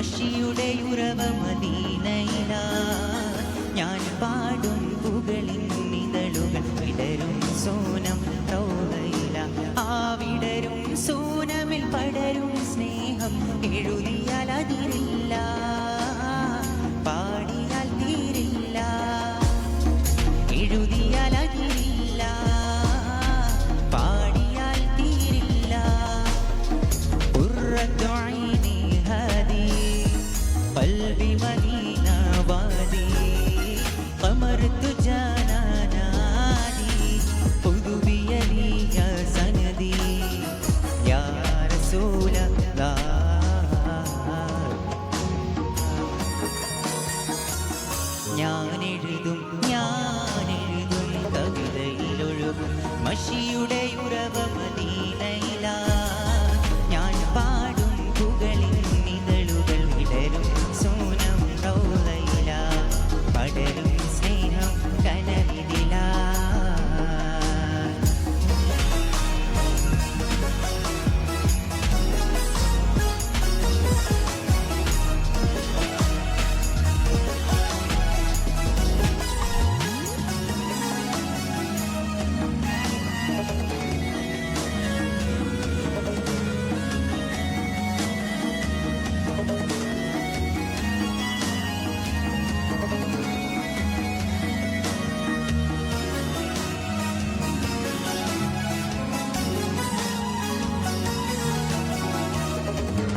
മഷിയുടെ ഉറവ മദീനയില ഞാൻ പാടും പുകളിൻ നിതളുകൾ വിടരും സോനം റൗളയില ആ വിടരും സോനമിൽ പടരും സ്നേഹം എഴുതിയാൽ അതിരില്ല പാടിയാൽ തീരില്ല എഴുതിയാൽ അതിരില്ല പാടിയാൽ തീരില്ല ഖുർറത്തു ഐനി ഹാദി ഖൽബി മദീന വാദി ഖമർതു ജനാനാദി ഖുദു ബിയദി യാ സനദി യാ റസൂലല്ലാഹ് ഞാനെഴുതും കവിതയിലൊഴുകും മഷിയുടെ ഉറവ മദീനയില ഞാൻ പാടും പുകളിൻ നിതളുകൾ വിടരും സോനം റൗളയില പടരും സ്നേഹം കനവിതില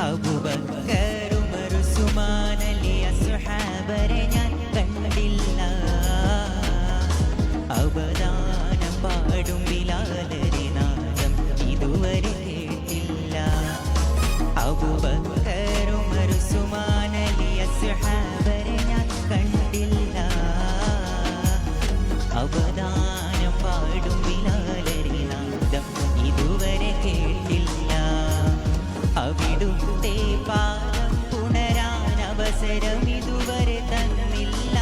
അബൂബക്കർ ഉമർ ഉസ്മാൻ അലി അസ്ഹാബരെ ഞാൻ കണ്ടില്ല അവദാനം പാടും ബിലാലരെ നാദം ഇതുവരെ കേട്ടില്ല അബൂബക്കർ ഉമർ ഉസ്മാൻ അലി അസ്ഹാബരെ ഞാൻ കണ്ടില്ല അവദാനം പാടും ബിലാലരെ നാദം ഇതുവരെ കേട്ടില്ല അവിടുത്തെ പാദം പുണരാൻ അവസരം ഇതുവരെ തന്നില്ല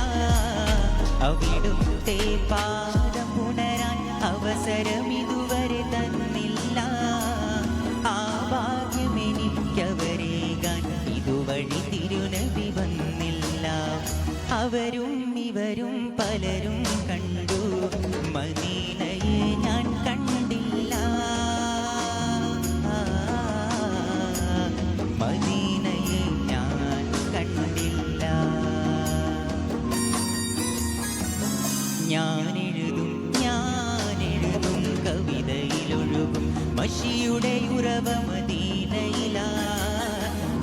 അവിടുത്തെ പാദം പുണരാൻ അവസരം ഇതുവരെ തന്നില്ല ആ ഭാഗ്യം എനിക്കവരേകാൻ ഇതുവഴി തിരുനബി വന്നില്ല അവരും ഇവരും പലരും കണ്ടു മദീനയെ ഞാൻ കണ്ടില്ല മദീനയെ ഞാൻ കണ്ടില്ല ഞാനെഴുതും കവിതയിലൊഴുകും മഷിയുടെ ഉറവ മദീനയില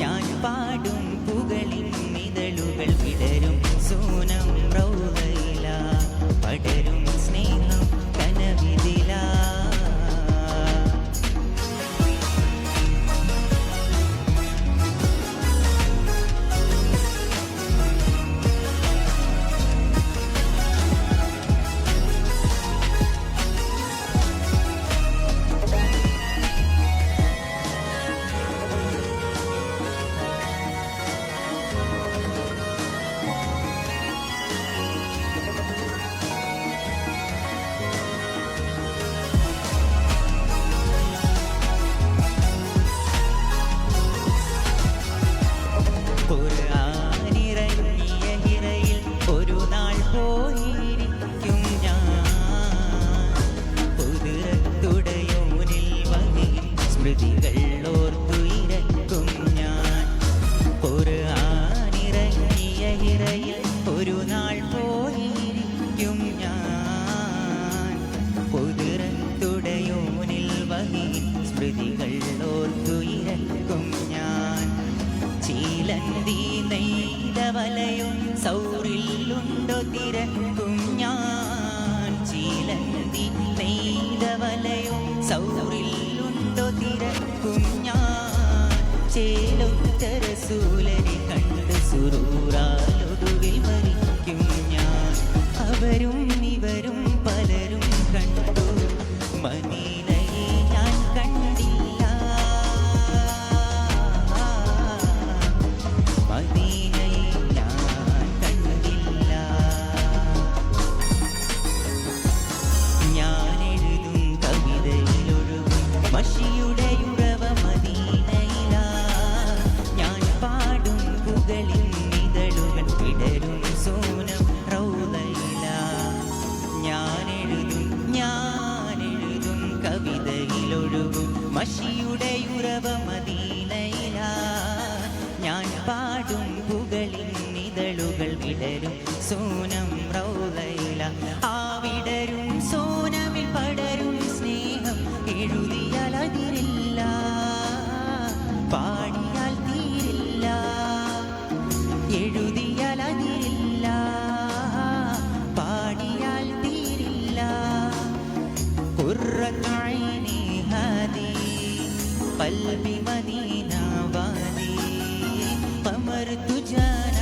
ഞാൻ പാടും പുകളിൻ നിതളുകൾ വിടരും സോനം റൗളയില പടരും സ്നേഹം കനവിതില ഖുർആനിറങ്ങിയ ഹിറയിൽ ഒരു നാൾ പോയിരിക്കും ഞാൻ ഖുദ്റത്തുടയോനിൽ വഹിയിൽ സ്മൃതികൾ ഓർത്തുയിരക്കും ഞാൻ ഖുർആനിറങ്ങിയ ഹിറയിൽ ഒരു നാൾ പോയിരിക്കും ഞാൻ ഖുദ്റത്തുടയോനിൽ വഹിയിൽ സ്മൃതികൾ ഓർത്തുയിരക്കും ഞാൻ ചീലന്തി നെയ്ത വലയും സൗറിലുണ്ടോ തിരക്കും ഞാൻ ചീലന്തി നെയ്ത വലയും സൗറിലുണ്ടോ തിരക്കും ഞാൻ ചേലൊത്ത റസൂലരെ കണ്ട് സുറൂറാലൊടുവിൽ മരിക്കും ഞാൻ അവരും ഇവരും പലരും കണ്ടു മദീനയെ ഞാൻ കണ്ടില്ല മദീനയെ ഞാൻ കണ്ടില്ല ഞാനെഴുതും കവിതയിലൊഴുകും മഷിയുടെ ഉറവ മദീനയില ഞാൻ പാടും മഷിയുടെ ഉറവ മദീനയില ഞാൻ പാടും പുകളിൻ ഇതളുകൾ വിടരും സോനം റൗളയില ആ വിടരും സോനമിൽ പടരും സ്നേഹം എഴുതിയാൽ അതിരില്ല പാടിയാൽ തീരില്ല എഴുതിയാൽ അതിരില്ല പാടിയാൽ തീരില്ല ഖുർറത്തു ഐനി ഹാദി ഖൽബി മദീന വാദി ഖമർതു ജാന